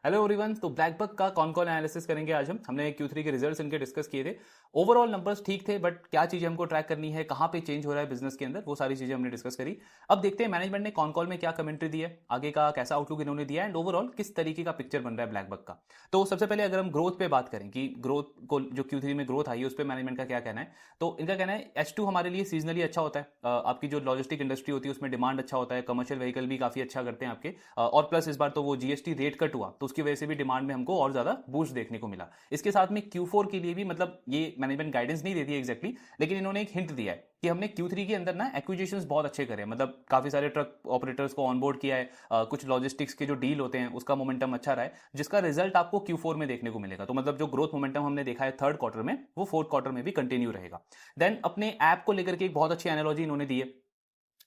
Hello everyone. तो black buck का कौन कौन एनालिसिस करेंगे आज हमने Q3 के रिजल्ट्स इनके डिस्कस किए थे। ओवरऑल नंबर्स ठीक थे, बट क्या चीजें हमको ट्रैक करनी है, कहां पे चेंज हो रहा है बिजनेस के अंदर, वो सारी चीजें हमने डिस्कस करी। अब देखते हैं मैनेजमेंट ने कॉन कॉल में क्या कमेंट्री दी है, आगे का कैसा आउटलुक इन्होंने दिया है एंड ओवरऑल किस तरीके का पिक्चर बन रहा है ब्लैक बक का। तो सबसे पहले अगर हम ग्रोथ पे बात करें कि ग्रोथ को जो Q3 में ग्रोथ आई है उस पर मैनेजमेंट का क्या कहना है, तो इनका कहना है H2 हमारे लिए सीजनली अच्छा होता है। आपकी जो लॉजिस्टिक इंडस्ट्री होती है उसमें डिमांड अच्छा होता है, कमर्शियल व्हीकल भी काफी अच्छा करते हैं आपके, और प्लस इस बार तो वो जीएसटी रेट कट हुआ तो उसकी वजह से भी डिमांड में हमको और ज्यादा बूस्ट देखने को मिला। इसके साथ में Q4 के लिए भी, मतलब ये मैनेजमेंट गाइडेंस नहीं देती है एग्जैक्टली, लेकिन इन्होंने एक हिंट दिया है कि हमने Q3 के अंदर ना एक्विजिशंस बहुत अच्छे करे, मतलब काफी सारे ट्रक ऑपरेटर्स को ऑनबोर्ड किया है, कुछ लॉजिस्टिक्स के जो डील होते हैं उसका मोमेंटम अच्छा रहा है, जिसका रिजल्ट आपको Q4 में देखने को मिलेगा। तो मतलब जो ग्रोथ मोमेंटम हमने देखा है थर्ड क्वार्टर में वो फोर्थ क्वार्टर में भी कंटिन्यू रहेगा। देन अपने ऐप को लेकर के एक बहुत अच्छी एनालॉजी इन्होंने दी है।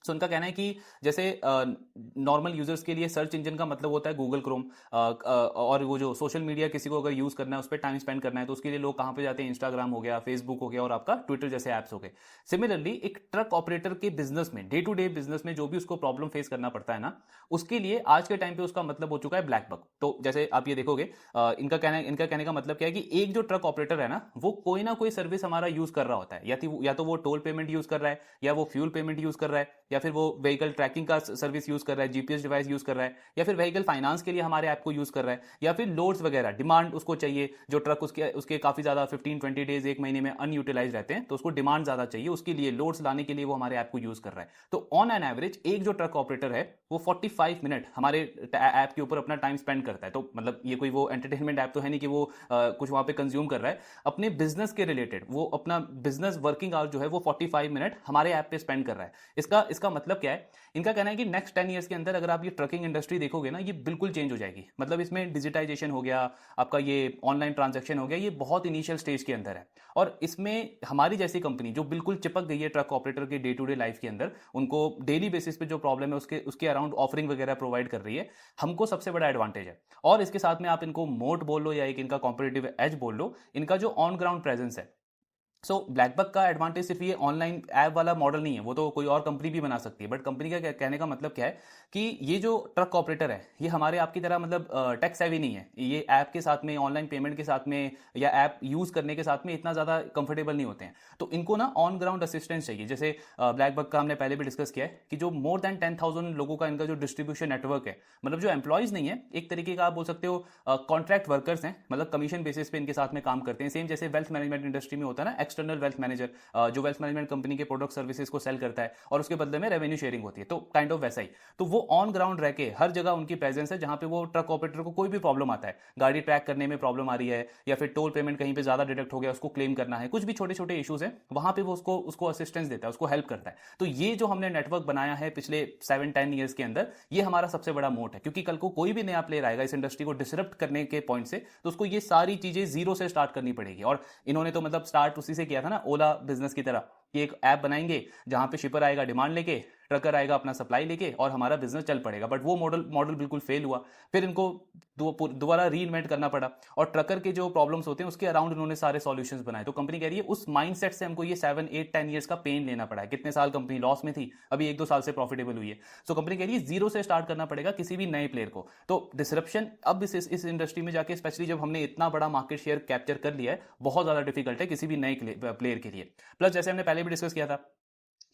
सो उनका कहना है कि जैसे नॉर्मल यूजर्स के लिए सर्च इंजन का मतलब होता है गूगल क्रोम, और वो जो सोशल मीडिया किसी को अगर यूज करना है, उस पर टाइम स्पेंड करना है, तो उसके लिए लोग कहाँ पे जाते हैं, इंस्टाग्राम हो गया, फेसबुक हो गया और आपका ट्विटर जैसे ऐप्स हो गए। सिमिलरली एक ट्रक ऑपरेटर के बिजनेस में, डे टू डे बिजनेस में जो भी उसको प्रॉब्लम फेस करना पड़ता है ना, उसके लिए आज के टाइम पे उसका मतलब हो चुका है ब्लैक बक। तो जैसे आप ये देखोगे, इनका कहने का मतलब क्या है कि एक जो ट्रक ऑपरेटर है ना, वो कोई ना कोई सर्विस हमारा यूज कर रहा होता है, या तो वो टोल पेमेंट यूज कर रहा है, या वो फ्यूल पेमेंट यूज कर रहा है, या फिर वो व्हीकल ट्रैकिंग का सर्विस यूज कर रहा है, जीपीएस डिवाइस यूज कर रहा है, या फिर व्हीकल फाइनेंस के लिए हमारे ऐप को यूज कर रहा है, या फिर लोड्स वगैरह डिमांड उसको चाहिए, जो ट्रक उसके उसके काफी ज्यादा 15-20 डेज, एक महीने में अनयूटिलाइज रहते हैं, तो उसको डिमांड ज्यादा चाहिए, उसके लिए लोड्स लाने के लिए वो हमारे ऐप को यूज कर रहा है। तो ऑन एन एवरेज एक जो ट्रक ऑपरेटर है वो 45 मिनट हमारे ऐप के ऊपर अपना टाइम स्पेंड करता है। तो मतलब ये कोई वो एंटरटेनमेंट ऐप तो है नहीं कि वो कुछ वहां पे कंज्यूम कर रहा है, अपने बिजनेस के रिलेटेड वो अपना बिजनेस वर्किंग आवर जो है वो 45 मिनट हमारे ऐप पे स्पेंड कर रहा है। इसका मतलब क्या है, इनका कहना है कि नेक्स्ट 10 ईयर्स के अंदर अगर आप ये ट्रकिंग इंडस्ट्री देखोगे ना, ये बिल्कुल चेंज हो जाएगी। मतलब इसमें डिजिटाइजेशन हो गया, आपका ये ऑनलाइन ट्रांजैक्शन हो गया, ये बहुत इनिशियल स्टेज के अंदर है। और इसमें हमारी जैसी कंपनी जो बिल्कुल चिपक गई है ट्रक ऑपरेटर के डे टू डे लाइफ के अंदर, उनको डेली बेसिस पे जो प्रॉब्लम है उसके उसके अराउंड ऑफरिंग वगैरह प्रोवाइड कर रही है, हमको सबसे बड़ा एडवांटेज है। और इसके साथ में आप इनको मोट बोल लो या एक इनका कॉम्पिटिटिव एज बोल लो, इनका जो ऑन ग्राउंड प्रेजेंस है। सो ब्लैकबक का एडवांटेज सिर्फ ये ऑनलाइन ऐप वाला मॉडल नहीं है, वो तो कोई और कंपनी भी बना सकती है, बट कंपनी का कहने का मतलब क्या है कि ये जो ट्रक ऑपरेटर है ये हमारे आपकी तरह मतलब टेक सेवी नहीं है, ये ऐप के साथ में, ऑनलाइन पेमेंट के साथ में या ऐप यूज करने के साथ में इतना ज्यादा कंफर्टेबल नहीं होते हैं। तो इनको ना ऑन ग्राउंड असिस्टेंस चाहिए। जैसे ब्लैकबक का हमने पहले भी डिस्कस किया है कि जो मोर देन 10,000 लोगों का इनका जो डिस्ट्रीब्यूशन नेटवर्क है, मतलब जो एम्प्लॉयज नहीं है, एक तरीके का आप बोल सकते हो कॉन्ट्रैक्ट वर्कर्स हैं, मतलब कमीशन बेसिस पे इनके साथ में काम करते हैं। सेम जैसे वेल्थ मैनेजमेंट इंडस्ट्री में होता है ना, एक्सटर्नल वेल्थ मैनेजर, जो वेल्थ मैनेजमेंट कंपनी के प्रोडक्ट सर्विसेज को सेल करता है और उसके बदले में रेवेन्यू शेयरिंग होती है, तो काइंड ऑफ वैसा ही। तो वो ऑन ग्राउंड रह के हर जगह उनकी प्रेजेंस है, जहां पे वो ट्रक ऑपरेटर को कोई भी प्रॉब्लम आता है, गाड़ी ट्रैक करने में प्रॉब्लम आ रही है, या फिर टोल पेमेंट कहीं पे ज्यादा डिडक्ट हो गया उसको क्लेम करना है, कुछ भी छोटे छोटे इश्यूज है, वहां पे वो उसको उसको असिस्टेंस देता है, उसको हेल्प करता है। तो ये जो हमने नेटवर्क बनाया है पिछले 7-10 ईयर्स के अंदर, ये हमारा सबसे बड़ा मोट है, क्योंकि कल को कोई भी नया प्लेयर आएगा इस इंडस्ट्री को डिसरप्ट करने के पॉइंट से, तो उसको ये सारी चीजें जीरो से स्टार्ट करनी पड़ेगी। और इन्होंने तो मतलब स्टार्ट उसी से किया था ना, ओला बिजनेस की तरह, कि एक ऐप बनाएंगे जहां पे शिपर आएगा डिमांड लेके, ट्रकर आएगा अपना सप्लाई लेके, और हमारा बिजनेस चल पड़ेगा। बट वो मॉडल मॉडल बिल्कुल फेल हुआ, फिर इनको दोबारा री इन्वेंट करना पड़ा, और ट्रकर के जो प्रॉब्लम्स होते हैं उसके अराउंड उन्होंने सारे सॉल्यूशंस बनाए। तो कंपनी कह रही है उस माइंडसेट से हमको ये 7-8-10 ईयर्स का पेन लेना पड़ा है। कितने साल कंपनी लॉस में थी, अभी 1-2 साल से प्रॉफिटेबल हुई है। सो कंपनी कह रही है जीरो से स्टार्ट करना पड़ेगा किसी भी नए प्लेयर को। तो डिसरप्शन अब इस इंडस्ट्री में जाके, स्पेशली जब हमने इतना बड़ा मार्केट शेयर कैप्चर कर लिया है, बहुत ज्यादा डिफिकल्ट है किसी भी नए प्लेयर के लिए। प्लस जैसे हमने पहले भी डिस्कस किया था,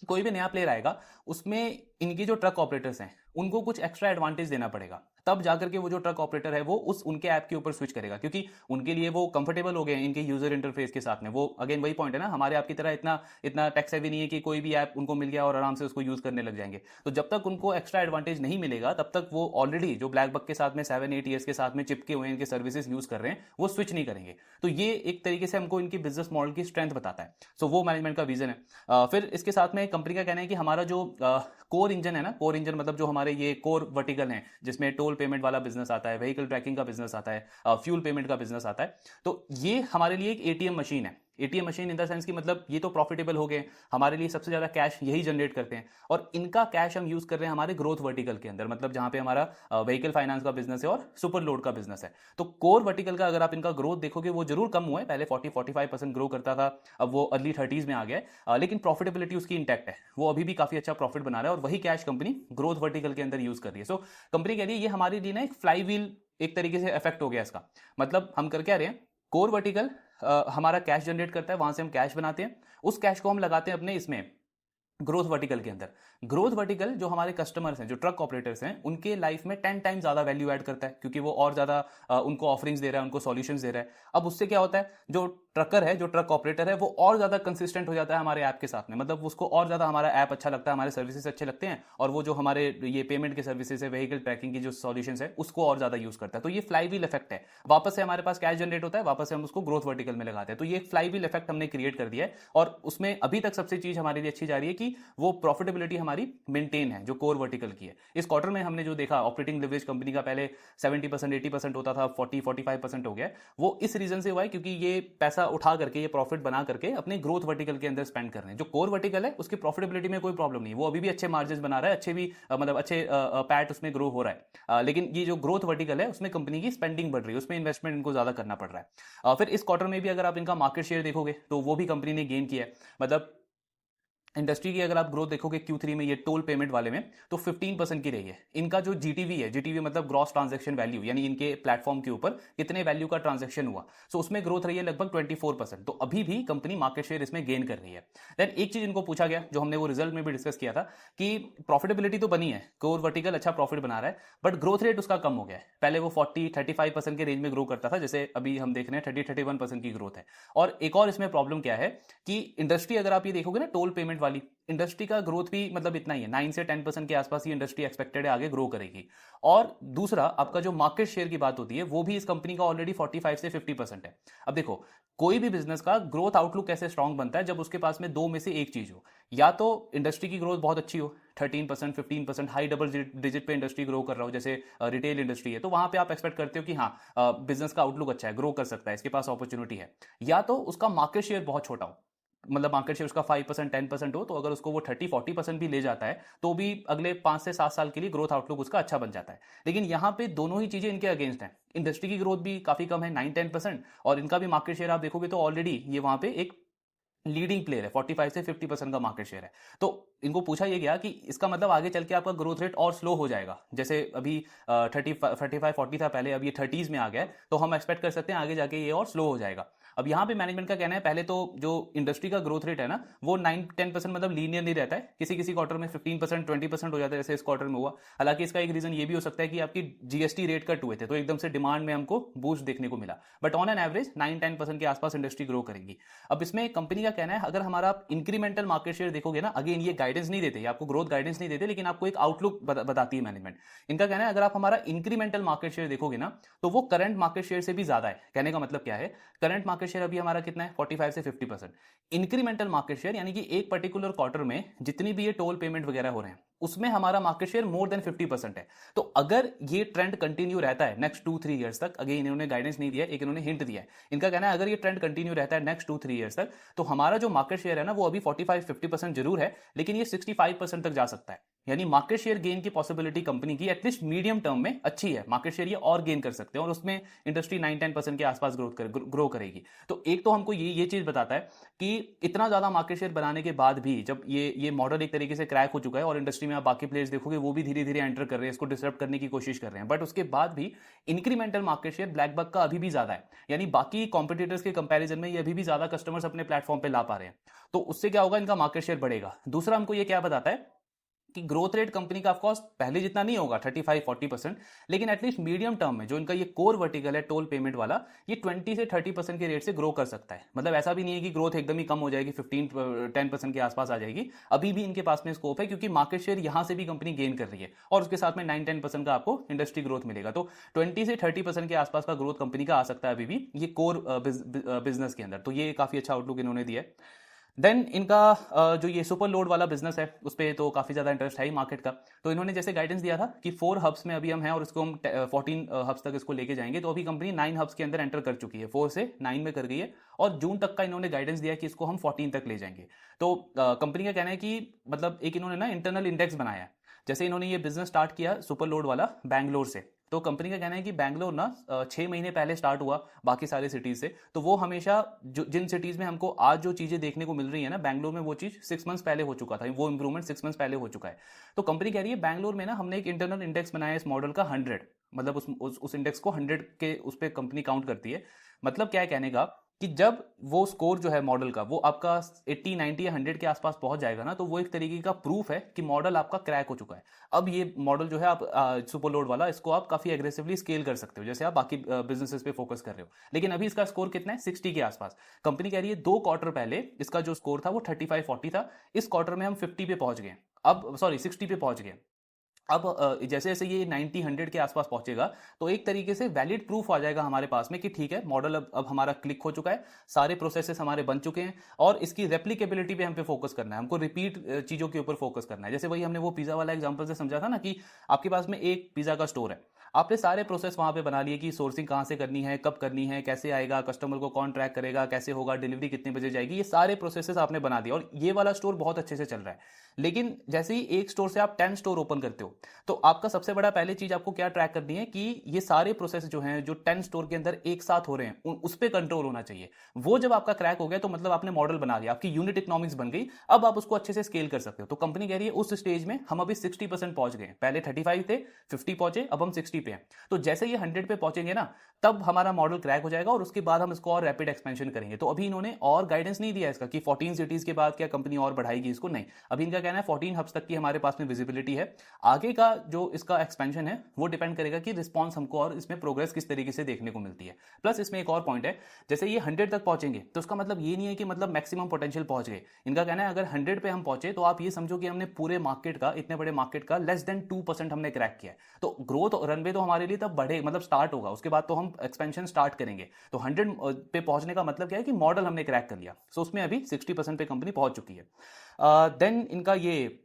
कोई भी नया प्लेयर आएगा उसमें इनकी जो ट्रक ऑपरेटर्स हैं उनको कुछ एक्स्ट्रा एडवांटेज देना पड़ेगा, तब जाकर के वो जो ट्रक ऑपरेटर है वो उनके ऐप के ऊपर स्विच करेगा, क्योंकि उनके लिए वो कंफर्टेबल हो गए हैं इनके यूजर इंटरफेस के साथ में। वो अगेन वही पॉइंट है ना, हमारे ऐप की तरह इतना इतना टैक्स हैवी नहीं है कि कोई भी ऐप उनको मिल गया और आराम से उसको यूज करने लग जाएंगे। तो जब तक उनको एक्स्ट्रा एडवांटेज नहीं मिलेगा, तब तक वो ऑलरेडी जो ब्लैक बक के साथ में 7-8 ईयर्स के साथ में चिपके हुए इनके सर्विसेज यूज कर रहे हैं, वो स्विच नहीं करेंगे। तो ये एक तरीके से हमको इनकी बिजनेस मॉडल की स्ट्रेंथ बताता है। सो वो मैनेजमेंट का विजन है। फिर इसके साथ में कंपनी का कहना है कि हमारा जो कोर इंजन है ना, कोर इंजन मतलब जो हमारे ये कोर वर्टिकल हैं, जिसमें टोल पेमेंट वाला बिजनेस आता है, व्हीकल ट्रैकिंग का बिजनेस आता है, फ्यूल पेमेंट का बिजनेस आता है, तो ये हमारे लिए एक एटीएम मशीन है। ATM machine in the sense की मतलब ये तो प्रॉफिटेबल हो गए, हमारे लिए सबसे ज्यादा कैश यही जनरेट करते हैं, और इनका कैश हम यूज कर रहे हैं हमारे ग्रोथ वर्टिकल के अंदर, मतलब जहां पे हमारा व्हीकल फाइनेंस का बिजनेस है और सुपर लोड का बिजनेस है। तो कोर वर्टिकल का अगर आप इनका ग्रोथ देखोगे वो जरूर कम हुआ है, पहले 40-45% ग्रो करता था, अब वो अर्ली 30s में आ गया है, लेकिन प्रॉफिटेबिलिटी उसकी इंटैक्ट है, वो अभी भी काफी अच्छा प्रॉफिट बना रहा है और वही कैश कंपनी ग्रोथ वर्टिकल के अंदर यूज कर रही है। सो कंपनी कह रही है ये हमारे लिए ना एक फ्लाई व्हील एक तरीके से इफेक्ट हो गया इसका, मतलब हम कर क्या रहे हैं, कोर वर्टिकल हमारा कैश जनरेट करता है, वहां से हम कैश बनाते हैं, उस कैश को हम लगाते हैं अपने इसमें ग्रोथ वर्टिकल के अंदर। ग्रोथ वर्टिकल जो हमारे कस्टमर्स हैं, जो ट्रक ऑपरेटर्स हैं, उनके लाइफ में 10 टाइम ज्यादा वैल्यू ऐड करता है, क्योंकि वो और ज्यादा उनको ऑफरिंग्स दे रहा है, उनको सॉल्यूशंस दे रहा है। अब उससे क्या होता है, जो ट्रकर है, जो ट्रक ऑपरेटर है, वो और ज्यादा कंसिस्टेंट हो जाता है हमारे ऐप के साथ में, मतलब उसको और ज्यादा हमारा ऐप अच्छा लगता है, हमारे सर्विसेज अच्छे लगते हैं, और वो जो हमारे ये पेमेंट के सर्विसेज है, व्हीकल ट्रैकिंग की जो सॉल्यूशंस है, उसको और ज्यादा यूज करता है। तो ये फ्लाई व्हील इफेक्ट है, वापस से हमारे पास कैश जनरेट होता है, वापस से हम उसको ग्रोथ वर्टिकल में लगाते हैं। तो ये एक फ्लाई व्हील इफेक्ट हमने क्रिएट कर दिया है, और उसमें अभी तक सबसे चीज हमारे लिए अच्छी जा रही है कि वो प्रॉफिटेबिलिटी हमारी मेंटेन है जो कोर वर्टिकल की है। इस क्वार्टर में हमने जो देखा, ऑपरेटिंग लेवरेज कंपनी का पहले 70% 80% होता था, 40-45% हो गया, वो इस रीजन से हुआ है क्योंकि ये पैसा उठा करके, ये प्रॉफिट बना करके अपने ग्रोथ वर्टिकल के अंदर स्पेंड कर रहे हैं। जो कोर वर्टिकल है उसकी प्रॉफिटेबिलिटी में कोई प्रॉब्लम नहीं, वो अभी भी अच्छे मार्जिन बना रहा है, अच्छे भी मतलब अच्छे पैट उसमें ग्रो हो रहा है, लेकिन ये जो ग्रोथ वर्टिकल है उसमें कंपनी की स्पेंडिंग बढ़ रही है, उसमें इन्वेस्टमेंट इनको ज्यादा करना पड़ रहा है। फिर इस क्वार्टर में भी अगर आप इनका मार्केट शेयर देखोगे तो वो भी कंपनी ने गेन किया है, मतलब इंडस्ट्री की अगर आप ग्रोथ देखोगे Q3 में, ये टोल पेमेंट वाले में, तो 15% की रही है। इनका जो जीटीवी है, जीटीवी मतलब ग्रॉस ट्रांजैक्शन वैल्यू, यानी इनके प्लेटफॉर्म के ऊपर कितने वैल्यू का ट्रांजैक्शन हुआ, सो उसमें ग्रोथ रही है लगभग 24%। तो अभी भी कंपनी मार्केट शेयर इसमें गेन कर रही है। देन एक चीज इनको पूछा गया, जो हमने वो रिजल्ट में भी डिस्कस किया था, कि प्रॉफिटेबिलिटी तो बनी है, कोर वर्टिकल अच्छा प्रॉफिट बना रहा है, बट ग्रोथ रेट उसका कम हो गया है। पहले वो 40-35% के रेंज में ग्रो करता था, जैसे अभी हम देख रहे हैं 30-31% की ग्रोथ है। और एक और इसमें प्रॉब्लम क्या है कि इंडस्ट्री अगर आप ये देखोगे ना, टोल पेमेंट वाली इंडस्ट्री का ग्रोथ भी मतलब इतना ही है, 9 से 10% के आसपास ही इंडस्ट्री एक्सपेक्टेड है आगे ग्रो करेगी। और दूसरा आपका जो मार्केट शेयर की बात होती है, वो भी इस कंपनी का ऑलरेडी 45 से 50% है। अब देखो, कोई भी बिजनेस का ग्रोथ आउटलुक कैसे स्ट्रांग बनता है, जब उसके पास में दो में से एक चीज हो, या तो इंडस्ट्री की ग्रोथ बहुत अच्छी हो, 13% 15% हाई डबल डिजिट पे इंडस्ट्री ग्रो कर रहा हो, जैसे रिटेल इंडस्ट्री है, तो वहां पे आप एक्सपेक्ट करते हो कि हाँ बिजनेस का आउटलुक अच्छा है, ग्रो कर सकता है, इसके पास अपॉर्चुनिटी है। या तो उसका मार्केट शेयर बहुत छोटा हो, मतलब मार्केट शेयर उसका 5% 10% हो, तो अगर उसको वो 30-40% भी ले जाता है, तो भी अगले 5 से 7 साल के लिए ग्रोथ आउटलुक उसका अच्छा बन जाता है। लेकिन यहाँ पे दोनों ही चीजें इनके अगेंस्ट हैं, इंडस्ट्री की ग्रोथ भी काफी कम है 9-10%, और इनका भी मार्केट शेयर आप देखोगे तो ऑलरेडी ये वहां पे एक लीडिंग प्लेयर है, 45 से 50% का मार्केट शेयर है। तो इनको पूछा यह गया कि इसका मतलब आगे चल के आपका ग्रोथ रेट और स्लो हो जाएगा, जैसे अभी 35-40 था पहले, अब ये 30s में आ गया है, तो हम एक्सपेक्ट कर सकते हैं आगे जाके ये और स्लो हो जाएगा। अब यहाँ पे मैनेजमेंट का कहना है, पहले तो जो इंडस्ट्री का ग्रोथ रेट है ना, वो 9-10% मतलब लीनियर नहीं रहता है, किसी किसी क्वार्टर में 15% 20% हो जाता है, जैसे इस क्वार्टर में हुआ। हालांकि इसका एक रीजन ये भी हो सकता है कि आपकी जीएसटी रेट कट हुए थे, तो एकदम से डिमांड में हमको बूस्ट देखने को मिला, बट ऑन एन एवरेज 9-10% के आसपास इंडस्ट्री ग्रो करेगी। अब इसमें कंपनी का कहना है, अगर हमारा इंक्रीमेंटल मार्केट शेयर देखोगे ना, अगेन ये गाइडेंस नहीं देते, आपको ग्रोथ गाइडेंस नहीं देते, लेकिन आपको एक आउटलुक बताती है मैनेजमेंट। इनका कहना है अगर आप हमारा इंक्रीमेंटल मार्केट शेयर देखोगे ना, तो वो करंट मार्केट शेयर से भी ज्यादा है। कहने का मतलब क्या है, करंट मार्केट शेयर अभी हमारा कितना है, 45 से 50%। इंक्रीमेंटल मार्केट शेयर यानी कि एक पर्टिकुलर क्वार्टर में जितनी भी ये टोल पेमेंट वगैरह हो रहे हैं, उसमें हमारा मार्केट शेयर मोर देन 50% है। तो अगर ये ट्रेंड कंटिन्यू रहता है नेक्स्ट 2-3 ईयर्स तक, अगेन इन्होंने गाइडेंस नहीं दिया, एक इन्होंने हिंट दिया है, इनका कहना है अगर ये ट्रेंड कंटिन्यू रहता है नेक्स्ट 2-3 ईयर्स तक, तो हमारा जो मार्केट शेयर है ना, वो अभी 45-50% जरूर है, लेकिन ये 65% तक जा सकता है। यानी मार्केट शेयर गेन की पॉसिबिलिटी कंपनी की एटलीस्ट मीडियम टर्म में अच्छी है, मार्केट शेयर ये और गेन कर सकते हैं, और उसमें इंडस्ट्री 9-10% के आसपास ग्रो करेगी। तो एक तो हमको ये चीज बताता है कि इतना ज्यादा मार्केट शेयर बनाने के बाद भी, जब ये मॉडल एक तरीके से क्रैक हो चुका है और इंडस्ट्री में आप बाकी प्लेयर्स देखोगे वो भी धीरे धीरे एंटर कर रहे हैं, इसको डिसरप्ट करने की कोशिश कर रहे हैं, बट उसके बाद भी incremental market share black buck का अभी भी ज्यादा है, यानी बाकी कॉम्पिटिटर्स के कंपैरिजन में ये अभी भी ज्यादा कस्टमर्स अपने प्लेटफॉर्म पे ला पा रहे हैं। तो उससे क्या होगा, इनका मार्केट शेयर बढ़ेगा। दूसरा हमको ये क्या बताता है कि ग्रोथ रेट कंपनी का ऑफकोर्स पहले जितना नहीं होगा 35-40%, लेकिन एटलीस्ट मीडियम टर्म में जो इनका ये कोर वर्टिकल है टोल पेमेंट वाला, ये 20 से 30% के रेट से ग्रो कर सकता है। मतलब ऐसा भी नहीं है कि ग्रोथ एकदम ही कम हो जाएगी, 15-10% के आसपास आ जाएगी, अभी भी इनके पास में स्कोप है, क्योंकि मार्केट शेयर यहां से भी कंपनी गेन कर रही है, और उसके साथ में 9-10% का आपको इंडस्ट्री ग्रोथ मिलेगा। तो 20 से 30% के आसपास का ग्रोथ कंपनी का आ सकता है अभी भी ये कोर बिजनेस के अंदर। तो ये काफी अच्छा आउटलुक इन्होंने दिया है। देन इनका जो ये सुपर लोड वाला बिजनेस है उस पर तो काफ़ी ज़्यादा इंटरेस्ट है ही मार्केट का। तो इन्होंने जैसे गाइडेंस दिया था कि 4 हब्स में अभी हम हैं और इसको हम 14 हब्स तक इसको लेके जाएंगे। तो अभी कंपनी 9 हब्स के अंदर एंटर कर चुकी है, 4 से 9 में कर गई है और जून तक का इन्होंने गाइडेंस दिया कि इसको हम 14 तक ले जाएंगे। तो कंपनी का कहना है कि मतलब एक इन्होंने ना इंटरनल इंडेक्स बनाया है। जैसे इन्होंने ये बिजनेस स्टार्ट किया सुपर लोड वाला बैंगलोर से, तो कंपनी का कहना है कि बैंगलोर ना 6 महीने पहले स्टार्ट हुआ बाकी सारे सिटीज से। तो वो हमेशा जो जिन सिटीज में हमको आज जो चीजें देखने को मिल रही है ना, बैंगलोर में वो चीज 6 मंथ्स पहले हो चुका था, वो इंप्रूवमेंट 6 मंथ्स पहले हो चुका है। तो कंपनी कह रही है बैंगलोर में ना हमने एक इंटरनल इंडेक्स बनाया है इस मॉडल का 100, मतलब उस इंडेक्स को 100 के उस पर कंपनी काउंट करती है। मतलब क्या है कहने का कि जब वो स्कोर जो है मॉडल का वो आपका 80, 90 या 100 के आसपास पहुंच जाएगा ना, तो वो एक तरीके का प्रूफ है कि मॉडल आपका क्रैक हो चुका है। अब ये मॉडल जो है आप सुपर लोड वाला, इसको आप काफी एग्रेसिवली स्केल कर सकते हो जैसे आप बाकी बिजनेसेस पे फोकस कर रहे हो। लेकिन अभी इसका स्कोर कितना है, 60 के आसपास। कंपनी कह रही है 2 क्वार्टर पहले इसका जो स्कोर था वो 35-40 था, इस क्वार्टर में हम 50 पे पहुंच गए, अब सॉरी 60 पे पहुंच गए। अब जैसे जैसे ये 90-100 के आसपास पहुंचेगा तो एक तरीके से वैलिड प्रूफ आ जाएगा हमारे पास में कि ठीक है मॉडल अब हमारा क्लिक हो चुका है, सारे प्रोसेसेस हमारे बन चुके हैं और इसकी रेप्लिकेबिलिटी पे हम पे फोकस करना है, हमको रिपीट चीजों के ऊपर फोकस करना है। जैसे वही हमने वो पिज्जा वाला एग्जांपल से समझा था ना कि आपके पास में एक पिज्जा का स्टोर है, आपने सारे प्रोसेस वहां पे बना लिए कि सोर्सिंग कहां से करनी है, कब करनी है, कैसे आएगा, कस्टमर को कौन ट्रैक करेगा, कैसे होगा, डिलीवरी कितने बजे जाएगी, ये सारे प्रोसेसेस आपने बना दिया और ये वाला स्टोर बहुत अच्छे से चल रहा है। लेकिन जैसे ही एक स्टोर से आप 10 स्टोर ओपन करते हो तो आपका सबसे बड़ा पहले चीज आपको क्या ट्रैक करनी है कि ये सारे प्रोसेस जो हैं जो 10 स्टोर के अंदर एक साथ हो रहे हैं उस पर कंट्रोल होना चाहिए। वो जब आपका क्रैक हो गया तो मतलब आपने मॉडल बना लिया, आपकी यूनिट इकोनॉमिक्स बन गई, अब आप उसको अच्छे से स्केल कर सकते हो। तो कंपनी कह रही है उस स्टेज में हम अभी 60% पहुंच गए, पहले 35 थे, 50 पहुंचे, अब हम 60 पे हैं। तो जैसे ये 100 पे पहुंचेंगे ना तब हमारा मॉडल क्रैक हो जाएगा और उसके बाद हम इसको और रैपिड एक्सपेंशन करेंगे। तो अभी इन्होंने और गाइडेंस नहीं दिया इसका कि 14 सिटीज के बाद क्या कंपनी और बढ़ाएगी इसको, नहीं। अभी इनका कहना है 14 हब्स तक की हमारे पास में विजिबिलिटी है, आगे का जो इसका एक्सपेंशन है वो डिपेंड करेगा कि रिस्पॉन्स हमको और इसमें प्रोग्रेस किस तरीके से देखने को मिलती है। प्लस इसमें एक और पॉइंट है, जैसे ये 100 तक पहुंचेंगे तो उसका मतलब ये नहीं है कि मतलब मैक्सिमम पोटेंशियल पहुंच गए। इनका कहना है अगर 100 पे हम पहुंचे तो आप ये समझो कि हमने पूरे मार्केट का, इतने बड़े मार्केट का लेस देन 2% हमने क्रैक किया है। तो ग्रोथ रनवे तो हमारे लिए तब बढ़े, मतलब स्टार्ट होगा, उसके बाद तो हम एक्सपेंशन स्टार्ट करेंगे। तो 100 पे पहुंचने का मतलब क्या है कि मॉडल हमने क्रैक कर लिया। सो उसमें अभी 60% पे कंपनी पहुंच चुकी है। देन इनका ये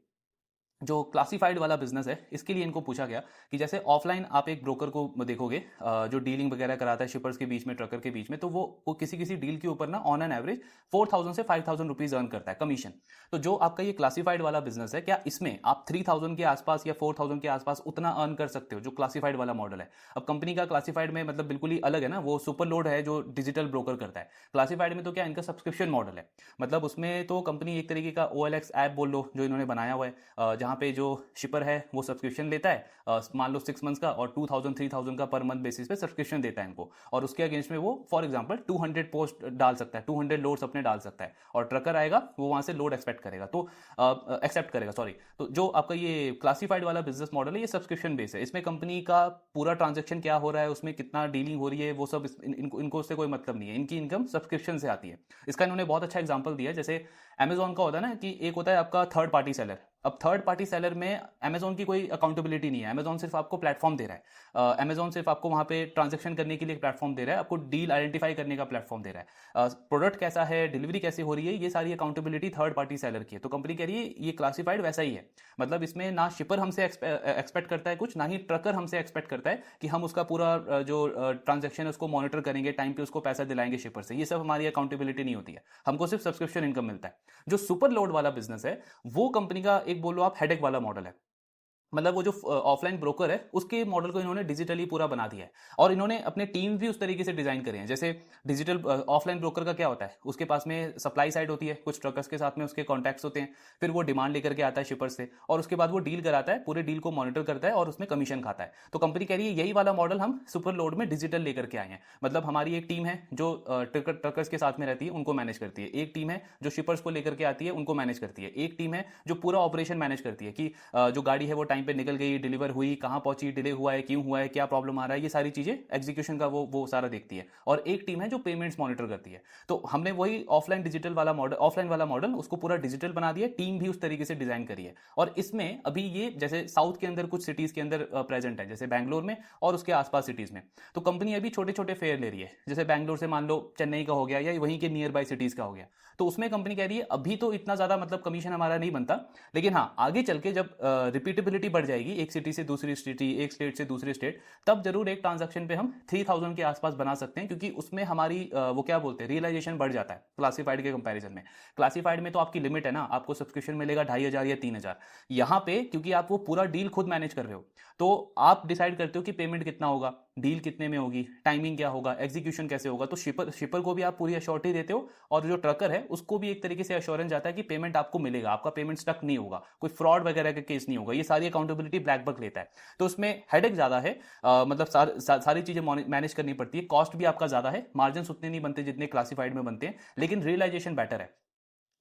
जो क्लासिफाइड वाला बिजनेस है इसके लिए इनको पूछा गया कि जैसे ऑफलाइन आप एक ब्रोकर को देखोगे जो डीलिंग वगैरह कराता है शिपर्स के बीच में, ट्रकर के बीच में, तो वो किसी किसी डील के ऊपर ना ऑन एन एवरेज 4000 से 5000 रुपीज अर्न करता है कमीशन। तो जो आपका ये क्लासिफाइड वाला बिजनेस है, क्या इसमें आप 3000 के आसपास या 4000 के आसपास उतना अर्न कर सकते हो जो क्लासिफाइड वाला मॉडल है। अब कंपनी का क्लासिफाइड में मतलब बिल्कुल ही अलग है ना, वो सुपर लोड है जो डिजिटल ब्रोकर करता है। क्लासिफाइड में तो क्या इनका सब्सक्रिप्शन मॉडल है, मतलब उसमें तो कंपनी एक तरीके का OLX ऐप बोल लो जो इन्होंने बनाया हुआ है, जहां पे जो शिपर है वो सब्सक्रिप्शन लेता है, मान लो 6 मंथ्स का, और 2000-3000 का पर मंथ बेसिस पे सब्सक्रिप्शन देता है इनको, और उसके अगेंस्ट में वो फॉर एग्जांपल 200 पोस्ट डाल सकता है, 200 लोड्स अपने डाल सकता है, और ट्रकर आएगा वो वहां से लोड एक्सपेक्ट करेगा, तो एक्सेप्ट करेगा, सॉरी। तो जो आपका ये क्लासिफाइड वाला बिजनेस मॉडल है ये सब्सक्रिप्शन बेस है, इसमें कंपनी का पूरा ट्रांजेक्शन क्या हो रहा है, उसमें कितना डीलिंग हो रही है, वो सब इनको उससे कोई मतलब नहीं है, इनकी इनकम सब्सक्रिप्शन से आती है। इसका इन्होंने बहुत अच्छा एग्जाम्पल दिया है, जैसे अमेजोन का होता है ना कि एक होता है आपका थर्ड पार्टी सेलर। अब थर्ड पार्टी सेलर में अमेजोन की कोई अकाउंटेबिलिटी नहीं है, अमेजोन सिर्फ आपको प्लेटफॉर्म दे रहा है, अमेजोन सिर्फ आपको वहां पे ट्रांजेक्शन करने के लिए प्लेटफॉर्म दे रहा है, आपको डील आइडेंटिफाई करने का प्लेटफॉर्म दे रहा है, प्रोडक्ट कैसा है, डिलीवरी कैसे हो रही है, ये सारी अकाउंटेबिलिटी थर्ड पार्टी सेलर की है। तो कंपनी कह रही है ये क्लासिफाइड वैसा ही है, मतलब इसमें ना शिपर हमसे एक्सपेक्ट करता है कुछ, ना ही ट्रकर हमसे एक्सपेक्ट करता है कि हम उसका पूरा जो ट्रांजेक्शन है उसको मॉनिटर करेंगे, टाइम पे उसको पैसा दिलाएंगे शिपर से, ये सब हमारी अकाउंटेबिलिटी नहीं होती है, हमको सिर्फ सब्सक्रिप्शन इनकम मिलता है। जो सुपर लोड वाला बिजनेस है वो कंपनी का एक बोलो आप हेडेक वाला मॉडल है, मतलब वो जो ऑफलाइन ब्रोकर है उसके मॉडल को इन्होंने डिजिटली पूरा बना दिया है, और इन्होंने अपने टीम भी उस तरीके से डिजाइन करे हैं। जैसे डिजिटल ऑफलाइन ब्रोकर का क्या होता है, उसके पास में सप्लाई साइड होती है, कुछ ट्रकर्स के साथ में उसके कॉन्टैक्ट्स होते हैं, फिर वो डिमांड लेकर के आता है शिपर से, और उसके बाद वो डील कराता है, पूरे डील को मॉनिटर करता है और उसमें कमीशन खाता है। तो कंपनी कह रही है यही वाला मॉडल हम सुपर लोड में डिजिटल लेकर के आए हैं, मतलब हमारी एक टीम है जो ट्रकर्स के साथ में रहती है उनको मैनेज करती है, एक टीम है जो शिपर्स को लेकर के आती है उनको मैनेज करती है, एक टीम है जो पूरा ऑपरेशन मैनेज करती है कि जो गाड़ी है वो टाइम पे निकल गई, डिलीवर हुई, कहाँ पहुंची, डिले हुआ है, क्यों हुआ है, क्या प्रॉब्लम आ रहा है, ये सारी चीजें एग्जीक्यूशन का वो सारा देखती है। और एक टीम है जो पेमेंट्स मॉनिटर करती है। तो हमने वही ऑफलाइन वाला मॉडल उसको पूरा डिजिटल बना दिया, टीम भी उस तरीके से डिजाइन करी है। और इसमें अभी ये जैसे साउथ के अंदर कुछ सिटीज के अंदर प्रेजेंट है, जैसे बैंगलोर में और उसके आसपास सिटीज में। तो कंपनी अभी छोटे छोटे फेयर ले रही है, जैसे बैंगलोर से मान लो चेन्नई का हो गया या वहीं के नियर बाय सिटीज का हो गया। तो उसमें कंपनी कह रही है अभी तो इतना ज्यादा मतलब कमीशन हमारा नहीं बनता, लेकिन हाँ आगे चल के जब रिपीटेबिलिटी बढ़ जाएगी एक सिटी से दूसरी सिटी, एक स्टेट से दूसरी स्टेट, तब जरूर एक ट्रांजैक्शन पे हम 3000 के आसपास बना सकते हैं, क्योंकि उसमें हमारी वो क्या बोलते हैं, रियलाइजेशन बढ़ जाता है क्लासिफाइड के कंपैरिजन में। क्लासिफाइड में तो आपकी लिमिट है ना, आपको सब्सक्रिप्शन मिलेगा 2500 या 3000। यहाँ पे क्योंकि आप वो पूरा डील खुद मैनेज कर रहे हो, तो आप डिसाइड करते हो कि पेमेंट कितना होगा, डील कितने में होगी, टाइमिंग क्या होगा, एग्जीक्यूशन कैसे होगा। तो शिपर को भी आप पूरी अश्योरिटी देते हो, और जो ट्रकर है उसको भी एक तरीके से अश्योरेंस जाता है कि पेमेंट आपको मिलेगा, आपका पेमेंट स्टक नहीं होगा, कोई फ्रॉड वगैरह का केस नहीं होगा। ये सारी अकाउंटेबिलिटी ब्लैक बक लेता है। तो उसमें हेडेक ज्यादा है, मतलब सारी चीजें मैनेज करनी पड़ती है, कॉस्ट भी आपका ज्यादा है, मार्जिन उतने नहीं बनते जितने क्लासिफाइड में बनते हैं, लेकिन रियलाइजेशन बेटर है।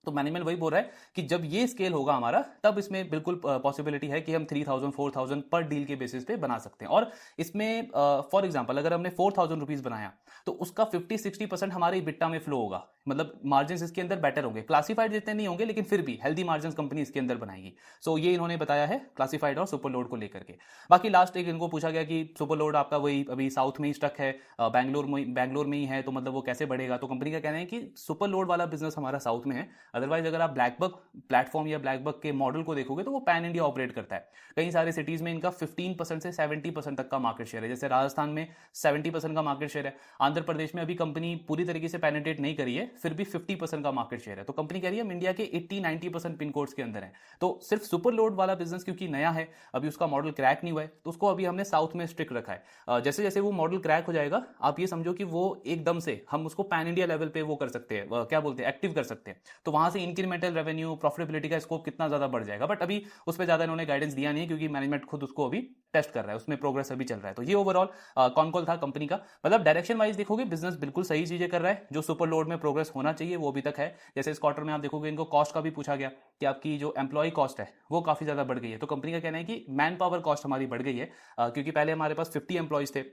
तो मैनेजमेंट वही बोल रहा है कि जब ये स्केल होगा हमारा, तब इसमें बिल्कुल पॉसिबिलिटी है कि हम 3000 4000 पर डील के बेसिस पे बना सकते हैं। और इसमें फॉर एग्जांपल अगर हमने 4000 रुपीज बनाया, तो उसका 50-60% हमारे बिट्टा में फ्लो होगा, मतलब मार्जिन इसके अंदर बेटर होंगे। क्लासिफाइड जितने नहीं होंगे, लेकिन फिर भी हेल्दी मार्जिन कंपनी इसके अंदर बनाएगी। सो ये इन्होंने बताया है क्लासिफाइड और सुपर लोड को लेकर के। बाकी लास्ट एक इनको पूछा गया कि सुपर लोड आपका वही अभी साउथ में ही स्टक है, बैंगलोर में ही है, तो मतलब वो कैसे बढ़ेगा। तो कंपनी का कहना है कि सुपर लोड वाला बिजनेस हमारा साउथ में है, अदरवाइज अगर आप ब्लैकबक प्लेटफॉर्म या ब्लैकबक के मॉडल को देखोगे तो वो पैन इंडिया ऑपरेट करता है। कई सारे सिटीज में इनका 15% से 70% तक का मार्केट शेयर है, जैसे राजस्थान में 70% का मार्केट शेयर है, आंध्र प्रदेश में अभी कंपनी पूरी तरीके से पेनिट्रेट नहीं करी है, फिर भी 50% का मार्केट शेयर है। तो कंपनी कह रही है हम इंडिया के 80-90% पिन कोड्स के अंदर है। तो सिर्फ सुपर लोड वाला बिजनेस क्योंकि नया है, अभी उसका मॉडल क्रैक नहीं हुआ है, तो उसको अभी हमने साउथ में स्ट्रिक्ट रखा है। जैसे जैसे वो मॉडल क्रैक हो जाएगा, आप ये समझो कि वो एकदम से हम उसको पैन इंडिया लेवल पे वो कर सकते हैं, क्या बोलते हैं, एक्टिव कर सकते हैं। तो वहां से इंक्रीमेंटल रेवेन्यू, प्रॉफिटेबिलिटी का स्कोप कितना ज्यादा बढ़ जाएगा। बट अभी उस पर ज्यादा इन्होंने गाइडेंस दिया नहीं है, क्योंकि मैनेजमेंट खुद उसको अभी टेस्ट कर रहा है, उसमें प्रोग्रेस अभी चल रहा है। तो ये ओवरऑल कॉल था कंपनी का। मतलब डायरेक्शन वाइज देखोगे बिजनेस बिल्कुल सही चीजें कर रहा है, जो सुपर लोड में प्रोग्रेस होना चाहिए वो अभी तक है। जैसे इस क्वार्टर में आप देखोगे इनको कॉस्ट का भी पूछा गया कि आपकी जो एम्प्लॉय कॉस्ट है वो काफी ज्यादा बढ़ गई है। तो कंपनी का कहना है कि मैन पावर कॉस्ट हमारी बढ़ गई है, क्योंकि पहले हमारे पास 50 एम्प्लॉयज थे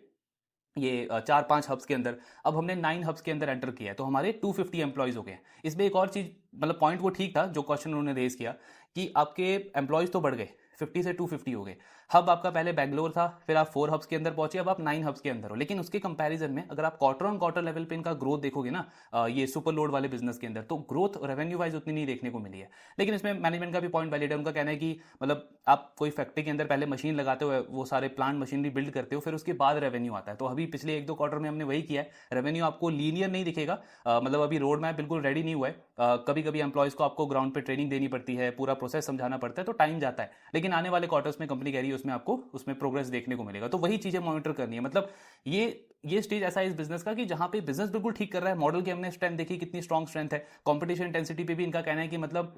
ये 4-5 हब्स के अंदर, अब हमने 9 हब्स के अंदर एंटर किया है, तो हमारे 250 एम्प्लॉयज हो गए। इसमें एक और चीज, मतलब पॉइंट वो ठीक था जो क्वेश्चन उन्होंने रेज किया कि आपके एम्प्लॉयज तो बढ़ गए, 50 से 250 हो गए। हब आपका पहले बेंगलोर था, फिर आप 4 हब्स के अंदर पहुंचे, अब आप 9 हब्स के अंदर हो। लेकिन उसके कंपैरिजन में अगर आप क्वार्टर ऑन क्वार्टर लेवल पे इनका ग्रोथ देखोगे ना, ये सुपर लोड वाले बिजनेस के अंदर, तो ग्रोथ रेवेन्यू वाइज उतनी नहीं देखने को मिली है। लेकिन इसमें मैनेजमेंट का भी पॉइंट वैलिड है। उनका कहना है कि मतलब आप कोई फैक्ट्री के अंदर पहले मशीन लगाते हो, वो सारे प्लांट मशीनरी बिल्ड करते हो, फिर उसके बाद रेवेन्यू आता है। तो अभी पिछले 1-2 क्वार्टर में हमने वही किया है। रेवेन्यू आपको लीनियर नहीं दिखेगा, मतलब अभी रोड मैप बिल्कुल रेडी नहीं हुआ है। कभी कभी एम्प्लॉयज को आपको ग्राउंड पे ट्रेनिंग देनी पड़ती है, पूरा प्रोसेस समझाना पड़ता है, तो टाइम जाता है। लेकिन आने वाले क्वार्टर्स में कंपनी कह रही है उसमें आपको उसमें प्रोग्रेस देखने को मिलेगा। तो वही चीजें मॉनिटर करनी है। मतलब ये स्टेज ऐसा है इस बिजनेस का कि जहां पे बिजनेस बिल्कुल ठीक कर रहा है, मॉडल की हमने स्ट्रेंथ देखी कितनी स्ट्रॉन्ग स्ट्रेंथ है। कंपटीशन इंटेंसिटी पे भी इनका कहना है कि मतलब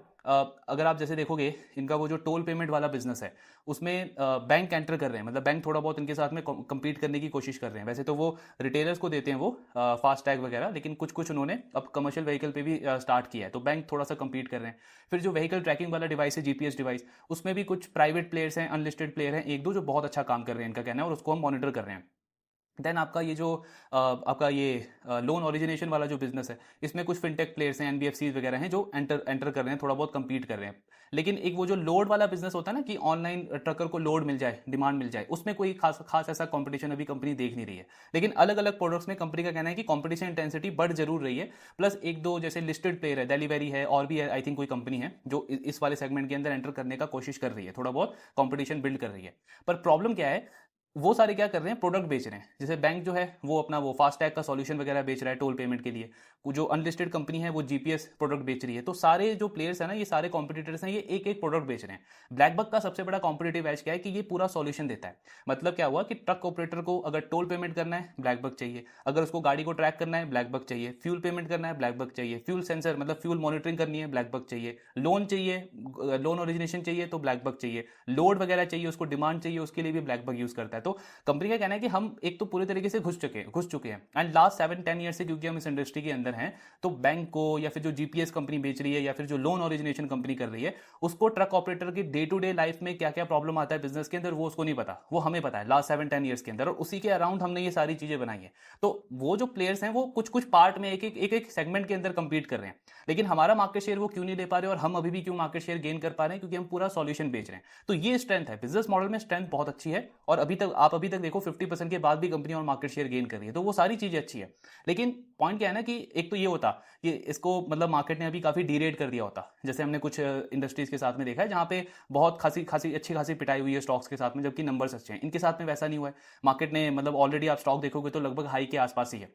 अगर आप जैसे देखोगे इनका वो जो टोल पेमेंट वाला बिजनेस है, उसमें बैंक एंटर कर रहे हैं, मतलब बैंक थोड़ा बहुत इनके साथ में compete करने की कोशिश कर रहे हैं। वैसे तो वो रिटेलर्स को देते हैं वो फास्ट टैग वगैरह, लेकिन कुछ कुछ उन्होंने अब कमर्शियल व्हीकल पे भी स्टार्ट किया है, तो बैंक थोड़ा सा compete कर रहे हैं। फिर जो व्हीकल ट्रैकिंग वाला डिवाइस है, जीपीएस डिवाइस, उसमें भी कुछ प्राइवेट प्लेयर्स हैं, अनलिस्टेड प्लेयर हैं एक दो, जो बहुत अच्छा काम कर रहे हैं इनका कहना है, और उसको हम मॉनिटर कर रहे हैं। देन आपका ये जो आपका ये लोन ओरिजिनेशन वाला जो बिजनेस है, इसमें कुछ फिनटेक प्लेयर्स हैं, एनबीएफसी वगैरह हैं जो एंटर कर रहे हैं, थोड़ा बहुत compete कर रहे हैं। लेकिन एक वो जो लोड वाला बिजनेस होता है ना, कि ऑनलाइन ट्रकर को लोड मिल जाए, डिमांड मिल जाए, उसमें कोई खास ऐसा कंपटीशन अभी कंपनी देख नहीं रही है। लेकिन अलग अलग प्रोडक्ट्स में कंपनी का कहना है कि कंपटीशन इंटेंसिटी बढ़ जरूर रही है। प्लस एक दो जैसे लिस्टेड प्लेयर है, डेलीवेरी है, और भी आई थिंक कोई कंपनी है जो इस वाले सेगमेंट के अंदर एंटर करने का कोशिश कर रही है, थोड़ा बहुत कंपटीशन बिल्ड कर रही है। पर प्रॉब्लम क्या है, वो सारे क्या कर रहे हैं, प्रोडक्ट बेच रहे हैं। जैसे बैंक जो है वो अपना वो फास्ट टैग का सॉल्यूशन वगैरह बेच रहा है टोल पेमेंट के लिए, जो अनलिस्टेड कंपनी है वो जीपीएस प्रोडक्ट बेच रही है। तो सारे जो प्लेयर्स हैं ना, ये सारे कॉम्पिटिटर्स हैं, ये एक एक प्रोडक्ट बेच रहे हैं। ब्लैकबक का सबसे बड़ा कॉम्पिटेटिव एज क्या है कि ये पूरा सॉल्यूशन देता है। मतलब क्या हुआ कि ट्रक ऑपरेटर को अगर टोल पेमेंट करना है, ब्लैकबक चाहिए। अगर उसको गाड़ी को ट्रैक करना है, ब्लैकबक चाहिए। फ्यूल पेमेंट करना है, ब्लैकबक चाहिए। फ्यूल सेंसर मतलब फ्यूल मॉनिटरिंग करनी है, ब्लैकबक चाहिए। लोन चाहिए, लोन ओरिजिनेशन चाहिए तो ब्लैकबक चाहिए। लोड वगैरह चाहिए, उसको डिमांड चाहिए, उसके लिए भी ब्लैकबक यूज करता है। तो कंपनी का कहना है कि हम एक तो पूरे तरीके से घुस चुके हैं एंड लास्ट 7-10 ईयर से क्योंकि हम इस इंडस्ट्री के अंदर हैं, तो बैंक को या फिर जो जीपीएस कंपनी बेच रही है या फिर जो लोन ओरिजिनेशन कंपनी कर रही है, उसको ट्रक ऑपरेटर की डे टू डे लाइफ में क्या क्या प्रॉब्लम आता है बिजनेस के अंदर वो उसको नहीं पता, वो हमें पता है लास्ट 7-10 ईयर्स के अंदर, और उसी के अराउंड हमने ये सारी चीजें बनाई है। तो वो जो प्लेयर्स हैं वो कुछ कुछ पार्ट में एक सेगमेंट के अंदर कंपीट कर रहे हैं, लेकिन हमारा मार्केट शेयर वो क्यों नहीं ले पा रहे और हम अभी भी क्यों मार्केट शेयर गेन कर पा रहे हैं, क्योंकि हम पूरा सॉल्यूशन बेच रहे हैं। तो ये स्ट्रेंथ है, बिजनेस मॉडल में स्ट्रेंथ बहुत अच्छी है, और अभी तक देखो 50% के बाद भी कंपनी और मार्केट शेयर गेन कर रही है, तो वो सारी चीजें अच्छी है। लेकिन पॉइंट क्या है ना कि एक तो ये होता कि इसको मतलब मार्केट ने अभी काफी डीरेट कर दिया होता, जैसे हमने कुछ इंडस्ट्रीज के साथ में देखा है जहां पे बहुत अच्छी खासी पिटाई हुई है स्टॉक्स के साथ में, जबकि नंबर्स अच्छे हैं। इनके साथ में वैसा नहीं हुआ है, मार्केट ने मतलब ऑलरेडी आप स्टॉक देखोगे तो लगभग हाई के आसपास ही है,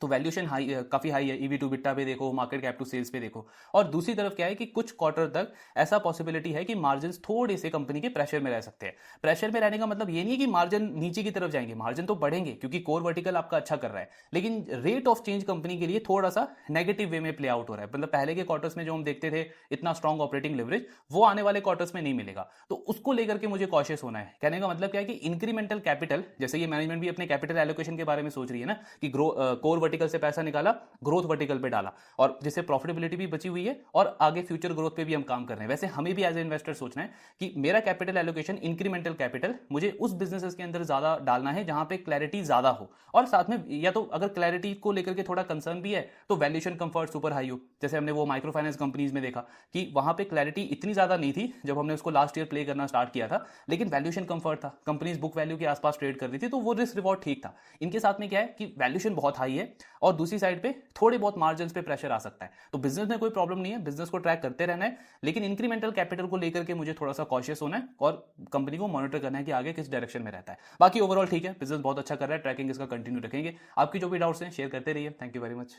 तो वैल्यूएशन काफी हाई है, ईवी टू बिट्टा पे देखो, मार्केट कैप टू सेल्स पे देखो। और दूसरी तरफ क्या है कि कुछ क्वार्टर तक ऐसा पॉसिबिलिटी है कि मार्जिन थोड़े से कंपनी के प्रेशर में रह सकते हैं। प्रेशर में रहने का मतलब ये नहीं है कि मार्जिन नीचे की तरफ जाएंगे, मार्जिन तो बढ़ेंगे क्योंकि कोर वर्टिकल आपका अच्छा कर रहा है, लेकिन रेट ऑफ चेंज कंपनी के लिए थोड़ा सा नेगेटिव वे में प्ले आउट हो रहा है। मतलब पहले के क्वार्टर्स में जो हम देखते थे इतना स्ट्रॉन्ग ऑपरेटिंग लेवरेज, वो आने वाले क्वार्टर्स में नहीं मिलेगा, तो उसको लेकर के मुझे कॉशियस होना है। कहने का मतलब क्या है कि इंक्रीमेंटल कैपिटल, जैसे ये मैनेजमेंट भी अपने कैपिटल एलोकेशन के बारे में सोच रही है ना कि कोर वर्टिकल से पैसा निकाला, ग्रोथ वर्टिकल पे डाला, और जिससे प्रॉफिटेबिलिटी भी बची हुई है और आगे फ्यूचर ग्रोथ पे भी हम काम कर रहे हैं। वैसे हमें भी एज ए इन्वेस्टर सोचना है कि मेरा कैपिटल एलोकेशन, इंक्रीमेंटल कैपिटल मुझे उस बिजनेसेस के अंदर ज्यादा डालना है जहां पे क्लैरिटी ज्यादा हो, और साथ में या तो अगर क्लैरिटी को लेकर के थोड़ा कंसर्न भी है तो वैल्यूएशन कंफर्ट सुपर हाई हो। जैसे हमने वो माइक्रो फाइनेंस कंपनीज में देखा कि वहां पे क्लैरिटी इतनी ज्यादा नहीं थी जब हमने उसको लास्ट ईयर प्ले करना स्टार्ट किया था, लेकिन वैल्यूएशन कंफर्ट था, कंपनीज बुक वैल्यू के आसपास ट्रेड कर रही थी, तो वो रिस्क रिवॉर्ड ठीक था। इनके साथ में क्या है कि वैल्यूएशन बहुत हाई है और दूसरी साइड पे थोड़े बहुत मार्जिन पे प्रेशर आ सकता है। तो बिजनेस में कोई प्रॉब्लम नहीं है, बिजनेस को ट्रैक करते रहना है, लेकिन इंक्रीमेंटल कैपिटल को लेकर के मुझे थोड़ा सा कॉशियस होना है और कंपनी को मॉनिटर करना है कि आगे किस डायरेक्शन में रहता है। बाकी ओवरऑल ठीक है, बिजनेस बहुत अच्छा कर रहा है, ट्रैकिंग इसका कंटिन्यू रखेंगे। आपकी जो भी डाउट्स हैं शेयर करते रहिए। Thank you very much.